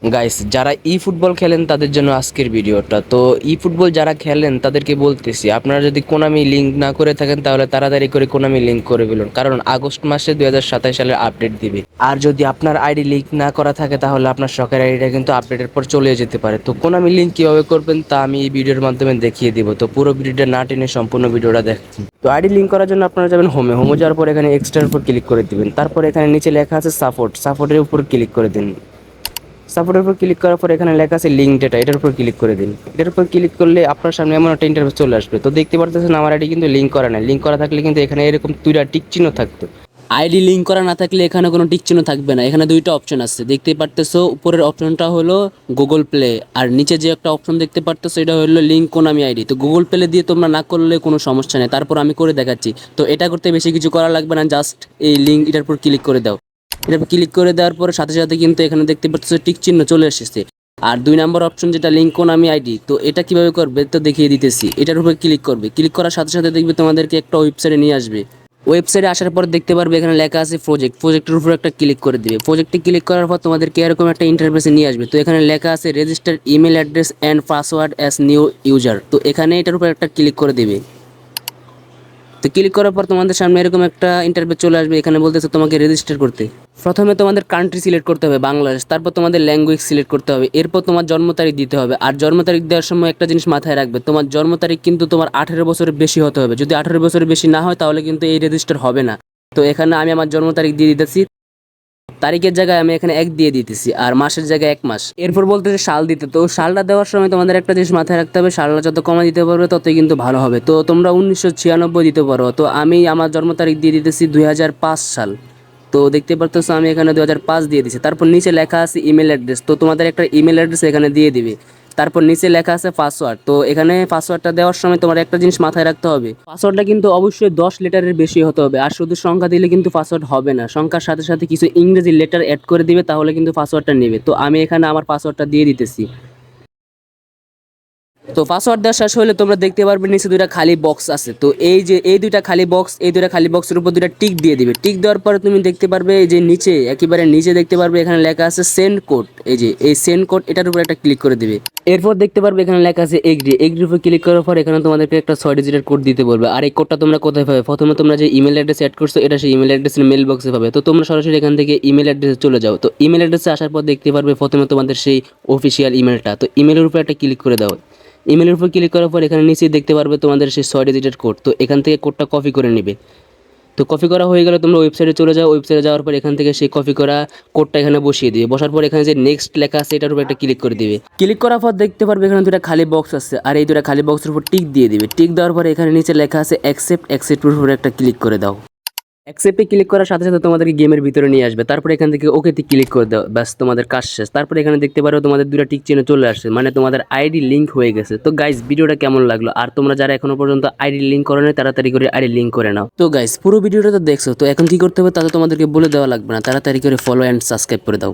Guys, যারা ই football খেলেন তাদের জন্য আজকের ভিডিওটা। তো ই ফুটবল যারা খেলেন তাদেরকে বলতেছি, আপনারা যদি কোনামি লিঙ্ক না করে থাকেন তাহলে তাড়াতাড়ি করে কোনামি লিঙ্ক করে ফেলুন, কারণ আগস্ট মাসে 2027 সালের আপডেট দিবে। আর যদি আপনার আইডি লিঙ্ক না করা থাকে তাহলে আপনার শখের আইডিটা কিন্তু আপডেটের পর চলে যেতে পারে। তো কোনামি লিঙ্ক কিভাবে করবেন তা আমি এই ভিডিওর মাধ্যমে দেখিয়ে দিব। তো পুরো ভিডিওটা না টেনে সম্পূর্ণ ভিডিওটা দেখুন। তো আইডি লিঙ্ক করার জন্য আপনারা যাবেন হোমে যাওয়ার পর এখানে এক্সট্রার উপর ক্লিক করে দিবেন। তারপর এখানে নিচে লেখা আছে সাপোর্টের উপর ক্লিক করে দিন। সাপোর্টের উপর ক্লিক করার পর এখানে লেখা আছে লিঙ্ক ডেটা, এটার উপর ক্লিক করে দিন। এটার উপর ক্লিক করলে আপনার সামনে এমন একটা ইন্টারফেস চলে আসবে। তো দেখতে পারতেছেন আমার আইডি কিন্তু লিঙ্ক করা নাই। লিঙ্ক করা থাকলে কিন্তু এখানে এরকম দুইটা টিক চিহ্ন থাকতো। আইডি লিঙ্ক করা না থাকলে এখানে কোনো টিক চিহ্ন থাকবে না। এখানে দুইটা অপশন আছে, দেখতেই পারতেছো। উপরের অপশনটা হলো গুগল প্লে, আর নিচে যে একটা অপশন দেখতে পারতেছো এটা হলো লিঙ্ক কোনামি আইডি। তো গুগল প্লে দিয়ে তোমরা না করলে কোনো সমস্যা নেই, তারপর আমি করে দেখাচ্ছি। তো এটা করতে বেশি কিছু করা লাগবে না, জাস্ট এই লিঙ্ক এটার উপর ক্লিক করে দাও। এটার উপর ক্লিক করে দেওয়ার পরে সাথে সাথে কিন্তু এখানে দেখতে পাচ্ছ টিক চিহ্ন চলে এসেছে। আর 2 নম্বর অপশন যেটা লিঙ্ক কোনামি আইডি, তো এটা কিভাবে করবে তো দেখিয়ে দিতেছি। এটার উপর ক্লিক করবে, ক্লিক করার সাথে সাথে দেখবে তোমাদেরকে একটা ওয়েবসাইটে নিয়ে আসবে। ওয়েবসাইটে আসার পর দেখতে পারবে এখানে লেখা আছে প্রজেক্টের উপর একটা ক্লিক করে দিবে। প্রজেক্টে ক্লিক করার পর তোমাদেরকে এরকম একটা ইন্টারফেসে নিয়ে আসবে। তো এখানে লেখা আছে register email address and password as new user. তো এখানে এটার উপর একটা ক্লিক করে দিবে। তো ক্লিক করার পর তোমাদের সামনে এরকম একটা ইন্টারফেস চলে আসবে। এখানে বলতেছে তোমাকে রেজিস্টার করতে। প্রথমে তোমাদের কান্ট্রি সিলেক্ট করতে হবে বাংলাদেশ, তারপর তোমাদের ল্যাঙ্গুয়েজ সিলেক্ট করতে হবে, এরপর তোমার জন্ম তারিখ দিতে হবে। আর জন্ম তারিখ দেওয়ার সময় একটা জিনিস মাথায় রাখবে, তোমার জন্ম তারিখ কিন্তু তোমার 18 বছরের বেশি হতে হবে। যদি 18 বছরের বেশি না হয় তাহলে কিন্তু এই রেজিস্টার হবে না। তো এখানে আমি আমার জন্ম তারিখ দিয়ে দিতেছি। তারিখের জায়গায় আমি এখানে 1 দিয়ে দিতেছি, আর মাসের জায়গায় 1 মাস। এরপর বলতেছে সাল দিতে। তো সালটা দেওয়ার সময় তোমাদের একটা জিনিস মাথায় রাখতে হবে, সালটা যত কমা দিতে পারবে ততই কিন্তু ভালো হবে। তো তোমরা 1996 দিতে পারো। তো আমি আমার জন্ম তারিখ দিয়ে দিতেছি 2005 সাল। তো দেখতে পারতেছো আমি এখানে 2005 দিয়ে দিচ্ছি। তারপর নিচে লেখা আছে ইমেল অ্যাড্রেস, তো তোমাদের একটা ইমেল অ্যাড্রেস এখানে দিয়ে দিবে। তারপর নিচে লেখা আছে পাসওয়ার্ড। তো এখানে পাসওয়ার্ডটা দেওয়ার সময় তোমার একটা জিনিস মাথায় রাখতে হবে, পাসওয়ার্ডটা কিন্তু অবশ্যই 10 লেটারের বেশি হতে হবে। আর শুধু সংখ্যা দিলে কিন্তু পাসওয়ার্ড হবে না, সংখ্যার সাথে সাথে কিছু ইংরেজি লেটার অ্যাড করে দিবে, তাহলে কিন্তু পাসওয়ার্ডটা নেবে। তো আমি এখানে আমার পাসওয়ার্ডটা দিয়ে দিতেছি। তো পাসওয়ার্ড দেওয়া শেষ হলে তোমরা দেখতে পারবে নিচে দুইটা খালি বক্স আছে। তো এই যে এই দুইটা খালি বক্স, এই দুইটা খালি বক্সের উপর দুইটা টিক দিয়ে দিবে। টিক দেওয়ার পরে তুমি দেখতে পারবে এই যে নিচে একেবারে নিচে দেখতে পারবে এখানে লেখা আছে সেন্ড কোড। এই যে এই সেন্ড কোড, এটার উপর একটা ক্লিক করে দিবে। এরপর দেখতে পারবে এখানে লেখা আছে এগ্রির উপর ক্লিক করার পর এখানে তোমাদেরকে একটা 6 ডিজিটের কোড দিতে বলবে। আর এই কোডটা তোমরা কোথায় পাবে? প্রথমে তোমরা যে ইমেল অ্যাড্রেস অ্যাড করছো এটা সেই ইমেল অ্যাড্রেসের মেল বক্সে পাবে। তো তোমরা সরাসরি এখান থেকে ইমেল অ্যাড্রেসে চলে যাও। তো ইমেল অ্যাড্রেসে আসার পর দেখতে পারবে প্রথমে তোমাদের সেই অফিসিয়াল ইমেলটা। তো ইমেলের উপর একটা ক্লিক করে দাও। ইমেলের উপর ক্লিক করার পর এখানে নিচে দেখতে পারবে তোমাদের সেই 6 ডিজিটের কোড। তো এখান থেকে কোডটা কপি করে নেবে। তো কপি করা হয়ে গেলে তোমরা ওয়েবসাইটে চলে যাও। ওয়েবসাইটে যাওয়ার পর এখান থেকে সেই কপি করা কোডটা এখানে বসিয়ে দিবে। বসার পর এখানে যে নেক্সট লেখা আছে এটার উপর একটা ক্লিক করে দিবে। ক্লিক করার পর দেখতে পারবে এখানে দুটো খালি বক্স আছে, আর এই দুটো খালি বক্সের উপর টিক দিয়ে দিবে। টিক দেওয়ার পর এখানে নিচে লেখা আছে অ্যাকসেপ্টের উপর একটা ক্লিক করে দাও। অ্যাকসেপ্টে ক্লিক করার সাথে সাথে তোমাদেরকে গেমের ভিতরে নিয়ে আসবে। তারপর এখান থেকে ওকেতে ক্লিক করে দাও, ব্যাস তোমাদের কাজ শেষ। তারপর এখানে দেখতে পারো তোমাদের দুটো টিক চিহ্ন চলে আসছে, মানে তোমাদের আইডি লিঙ্ক হয়ে গেছে। তো গাইস, ভিডিওটা কেমন লাগলো? আর তোমরা যারা এখনো পর্যন্ত আইডি লিঙ্ক করো না তাড়াতাড়ি করে আইডি লিঙ্ক করে নাও। তো গাইস, পুরো ভিডিওটা তো দেখছো, তো এখন কি করতে হবে তা তো তোমাদেরকে বলে দেওয়া লাগবে না, তাড়াতাড়ি করে ফলো অ্যান্ড সাবস্ক্রাইব করে দাও।